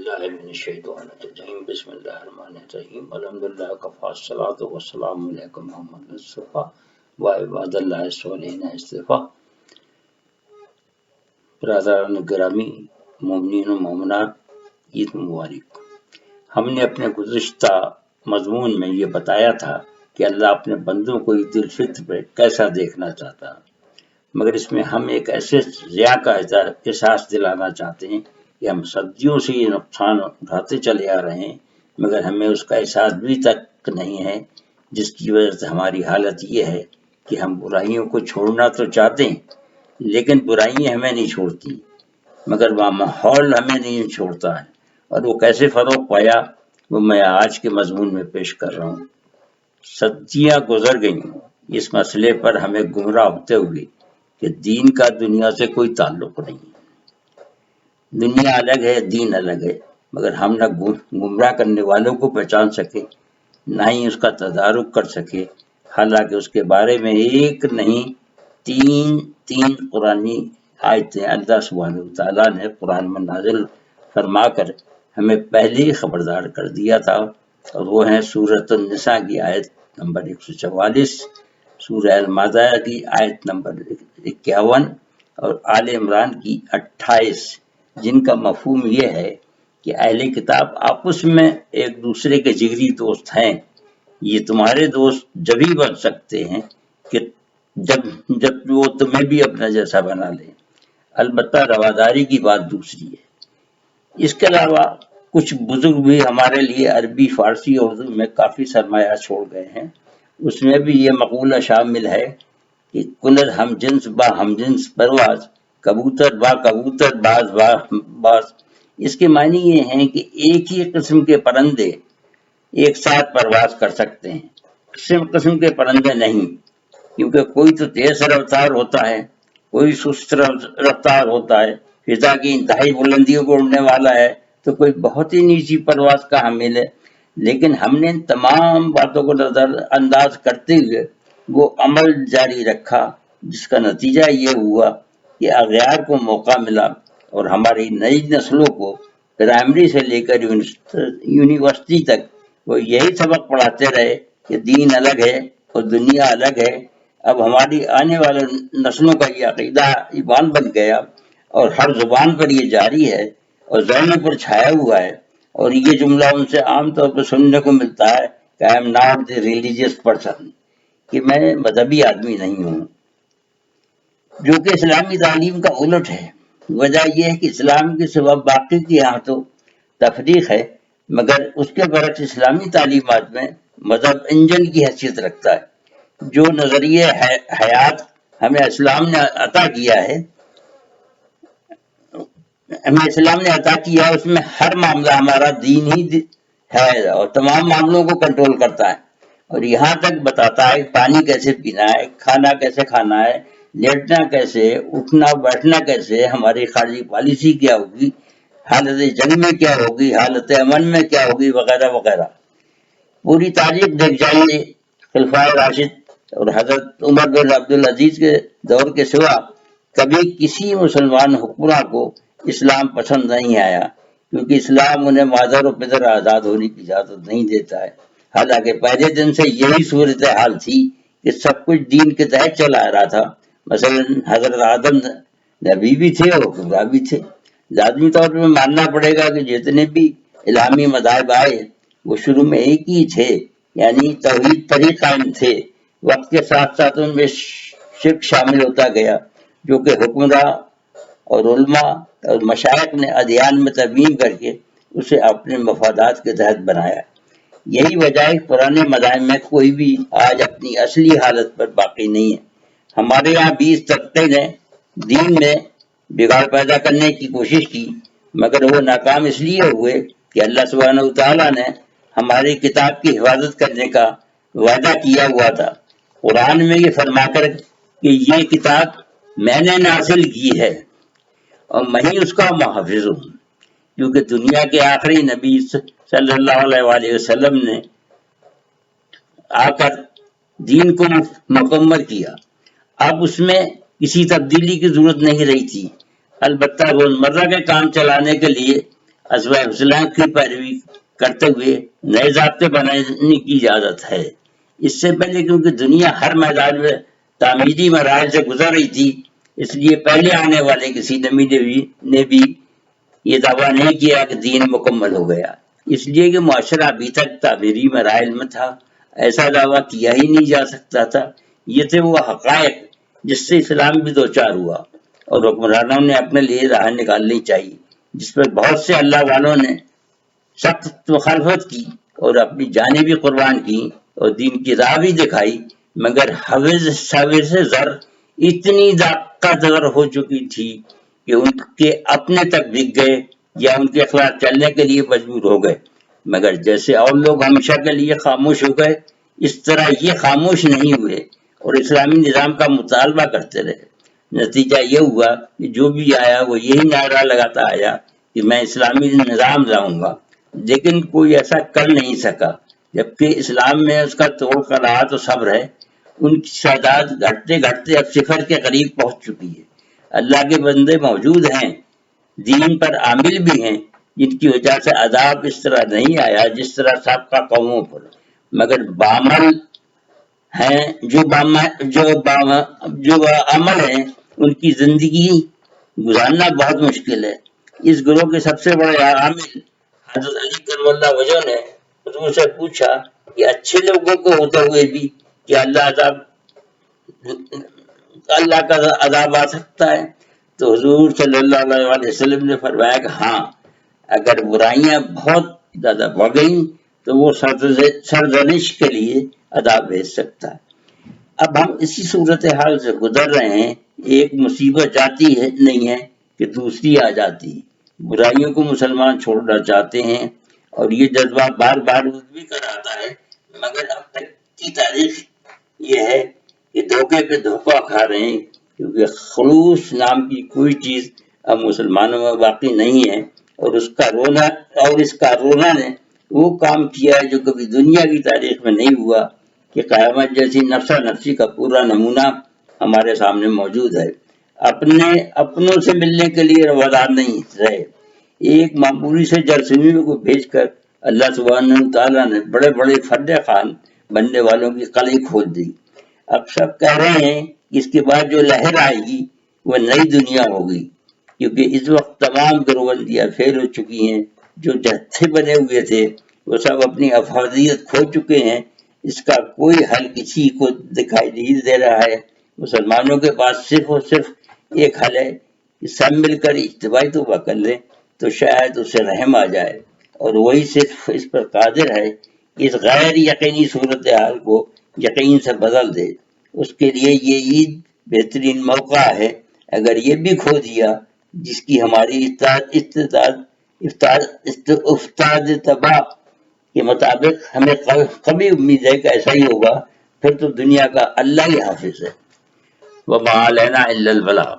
باللہ من الشیطان الرجیم بسم اللہ الرحمن الرحیم الحمدللہ کفا الصلاۃ والسلام علیکم محمد مصطفیٰ و عباد اللہ الصالحین اصطفیٰ۔ برادران گرامی، مومنین و مومنات، عید مبارک۔ ہم نے اپنے گزشتہ مضمون میں یہ بتایا تھا کہ اللہ اپنے بندوں کو عید الفطر پہ کیسا دیکھنا چاہتا، مگر اس میں ہم ایک ایسے ضیاء کا احساس دلانا چاہتے ہیں کہ ہم صدیوں سے یہ نقصان اٹھاتے چلے آ رہے ہیں، مگر ہمیں اس کا احساس بھی تک نہیں ہے، جس کی وجہ سے ہماری حالت یہ ہے کہ ہم برائیوں کو چھوڑنا تو چاہتے ہیں لیکن برائیاں ہمیں نہیں چھوڑتی، مگر وہ ماحول ہمیں نہیں چھوڑتا ہے، اور وہ کیسے فروغ پایا وہ میں آج کے مضمون میں پیش کر رہا ہوں۔ صدیاں گزر گئیں اس مسئلے پر ہمیں گمراہ ہوتے ہوئے کہ دین کا دنیا سے کوئی تعلق نہیں، دنیا الگ ہے، دین الگ ہے، مگر ہم نہ گمراہ کرنے والوں کو پہچان سکے، نہ ہی اس کا تدارک کر سکے، حالانکہ اس کے بارے میں ایک نہیں تین قرآنی آیتیں اللہ سبحانہ وتعالیٰ نے قرآن میں نازل فرما کر ہمیں پہلے ہی خبردار کر دیا تھا، اور وہ ہیں سورۃ النساء کی آیت نمبر 144، سورہ المائدہ کی آیت نمبر 51 اور آل عمران کی 28، جن کا مفہوم یہ ہے کہ اہل کتاب آپس میں ایک دوسرے کے جگری دوست ہیں، یہ تمہارے دوست جبھی بن سکتے ہیں کہ جب وہ تمہیں بھی اپنا جیسا بنا لیں، البتہ رواداری کی بات دوسری ہے۔ اس کے علاوہ کچھ بزرگ بھی ہمارے لیے عربی، فارسی اور اردو میں کافی سرمایہ چھوڑ گئے ہیں، اس میں بھی یہ مقولہ شامل ہے کہ کنر ہم جنس با ہم جنس پرواز، کبوتر با کبوتر باز۔ اس کے معنی یہ ہیں کہ ایک ہی قسم کے پرندے ایک ساتھ پرواز کر سکتے ہیں، قسم کے پرندے نہیں، کیونکہ کوئی تو تیز رفتار ہوتا ہے، کوئی سست رفتار ہوتا ہے، فضا کی انتہائی بلندیوں کو اڑنے والا ہے، تو کوئی بہت ہی نیچی پرواز کا حامل ہے۔ لیکن ہم نے ان تمام باتوں کو نظر انداز کرتے ہوئے وہ عمل جاری رکھا، جس کا نتیجہ یہ ہوا کہ اغیار کو موقع ملا اور ہماری نئی نسلوں کو پرائمری سے لے کر یونیورسٹی تک وہ یہی سبق پڑھاتے رہے کہ دین الگ ہے اور دنیا الگ ہے۔ اب ہماری آنے والے نسلوں کا یہ عقیدہ ایمان بن گیا اور ہر زبان پر یہ جاری ہے اور ذہنوں پر چھایا ہوا ہے، اور یہ جملہ ان سے عام طور پر سننے کو ملتا ہے کہ I am not the religious person، کہ میں مذہبی آدمی نہیں ہوں، جو کہ اسلامی تعلیم کا الٹ ہے۔ وجہ یہ ہے کہ اسلام کے سوا باقی کی یہاں تو تفریق ہے، مگر اس کے برعکس اسلامی تعلیمات میں مذہب انجن کی حیثیت رکھتا ہے۔ جو نظریہ حیات ہمیں اسلام نے عطا کیا ہے، اس میں ہر معاملہ ہمارا دین ہی ہے اور تمام معاملوں کو کنٹرول کرتا ہے، اور یہاں تک بتاتا ہے پانی کیسے پینا ہے، کھانا کیسے کھانا ہے، لیٹنا کیسے، اٹھنا بیٹھنا کیسے، ہماری خارجی پالیسی کیا ہوگی، حالت جنگ میں کیا ہوگی، حالت امن میں کیا ہوگی، وغیرہ وغیرہ۔ پوری تاریخ دیکھ جائیے، خلفائے راشد اور حضرت عمر بن عبدالعزیز کے دور کے سوا کبھی کسی مسلمان حکمراں کو اسلام پسند نہیں آیا، کیونکہ اسلام انہیں مادر و پدر آزاد ہونے کی اجازت نہیں دیتا ہے، حالانکہ پہلے دن سے یہی صورتحال تھی کہ سب کچھ دین کے تحت چلا آ رہا تھا۔ مثلا حضرت آدم نبی بھی تھے اور حکمراں بھی تھے۔ لازمی طور پر ماننا پڑے گا کہ جتنے بھی الہامی مذاہب آئے وہ شروع میں ایک ہی تھے، یعنی توحید پر ہی قائم تھے۔ وقت کے ساتھ ساتھ ان میں شرک شامل ہوتا گیا، جو کہ حکمراں اور علماء اور مشائخ نے ادیان میں ترمیم کر کے اسے اپنے مفادات کے تحت بنایا۔ یہی وجہ ہے کہ پرانے مذاہب میں کوئی بھی آج اپنی اصلی حالت پر باقی نہیں ہے۔ ہمارے یہاں 20 طبقے نے دین میں بگاڑ پیدا کرنے کی کوشش کی، مگر وہ ناکام اس لیے ہوئے کہ اللہ سبحانہ وتعالیٰ نے ہماری کتاب کی حفاظت کرنے کا وعدہ کیا ہوا تھا، قرآن میں یہ فرما کر کہ یہ کتاب میں نے نازل کی ہے اور میں ہی اس کا محافظ ہوں، کیونکہ دنیا کے آخری نبی صلی اللہ علیہ وسلم نے آ کر دین کو مکمل کیا۔ اب اس میں کسی تبدیلی کی ضرورت نہیں رہی تھی، البتہ روزمرہ کے کام چلانے کے لیے اسوہ حسنہ کی پیروی کرتے ہوئے نئے ضابطے بنانے کی اجازت ہے۔ اس سے پہلے کیونکہ دنیا ہر میدان میں تعمیری مراحل سے گزر رہی تھی، اس لیے پہلے آنے والے کسی نبی نے بھی یہ دعویٰ نہیں کیا کہ دین مکمل ہو گیا، اس لیے کہ معاشرہ ابھی تک تعمیری مراحل میں تھا، ایسا دعویٰ کیا ہی نہیں جا سکتا تھا۔ یہ تھے وہ حقائق جس سے اسلام بھی دوچار ہوا، اور حکمرانوں نے اپنے لیے راہ نکالنی چاہیے، جس پر بہت سے اللہ والوں نے سخت مخالفت کی اور اپنی جانیں بھی قربان کی اور دین کی راہ بھی دکھائی، مگر حوض زر اتنی طاقتور ہو چکی تھی کہ ان کے اپنے تک بک گئے یا ان کے خلاف چلنے کے لیے مجبور ہو گئے، مگر جیسے اور لوگ ہمیشہ کے لیے خاموش ہو گئے، اس طرح یہ خاموش نہیں ہوئے اور اسلامی نظام کا مطالبہ کرتے رہے۔ نتیجہ یہ ہوا کہ جو بھی آیا وہ یہی نعرہ لگاتا آیا کہ میں اسلامی نظام لاؤں گا، لیکن کوئی ایسا کر نہیں سکا، جبکہ اسلام میں اس کا توڑ قناعت و صبر ہے۔ ان کی تعداد گھٹتے گھٹتے اب صفر کے قریب پہنچ چکی ہے۔ اللہ کے بندے موجود ہیں، دین پر عامل بھی ہیں، جن کی وجہ سے عذاب اس طرح نہیں آیا جس طرح سابقہ قوموں پر، مگر بعمل ہیں جو عمل ہیں ان کی زندگی گزارنا بہت مشکل ہے۔ اس گروہ کے سب سے بڑے عامل حضرت علی کرم اللہ وجہ نے حضور سے پوچھا کہ اچھے لوگوں کو ہوتے ہوئے بھی کیا اللہ کا عذاب آ سکتا ہے؟ تو حضور صلی اللہ علیہ وسلم نے فرمایا کہ ہاں، اگر برائیاں بہت زیادہ بڑھ گئیں تو وہ سرزنش کے لیے عذاب بھیج سکتا ہے۔ اب ہم اسی صورتحال سے گزر رہے ہیں، ایک مصیبت جاتی ہے نہیں ہے کہ دوسری آ جاتی ہے۔ برائیوں کو مسلمان چھوڑنا چاہتے ہیں اور یہ جذبہ بار بار بھی کر آتا ہے، مگر اب تک کی تاریخ یہ ہے کہ دھوکے پہ دھوکہ کھا رہے ہیں، کیونکہ خلوص نام کی کوئی چیز اب مسلمانوں میں باقی نہیں ہے، اور اس کا رونا نے وہ کام کیا ہے جو کبھی دنیا کی تاریخ میں نہیں ہوا کہ قیامت جیسی نفسا نفسی کا پورا نمونہ ہمارے سامنے موجود ہے۔ اپنوں سے ملنے کے لیے روادار نہیں رہے، ایک معمولی سے جرثومی کو بھیج کر اللہ سبحانہ تعالیٰ نے بڑے بڑے فتح خان بننے والوں کی قلعیں کھول دی۔ اب سب کہہ رہے ہیں کہ اس کے بعد جو لہر آئے گی وہ نئی دنیا ہوگی، کیونکہ اس وقت تمام گروبندیاں فیل ہو چکی ہیں، جو جتھے بنے ہوئے تھے وہ سب اپنی افادیت کھو چکے ہیں، اس کا کوئی حل کسی کو دکھائی نہیں دے رہا ہے۔ مسلمانوں کے پاس صرف اور صرف ایک حل ہے کہ سب مل کر اجتماعی توبہ کر لیں تو شاید اسے رحم آ جائے، اور وہی صرف اس پر قادر ہے کہ اس غیر یقینی صورتحال کو یقین سے بدل دے۔ اس کے لیے یہ عید بہترین موقع ہے۔ اگر یہ بھی کھو دیا جس کی ہماری افتاد تباہ کے مطابق ہمیں کبھی امید ہے کہ ایسا ہی ہوگا، پھر تو دنیا کا اللہ ہی حافظ ہے۔ وَمَا عَلَيْنَا إِلَّا الْبَلَاغُ۔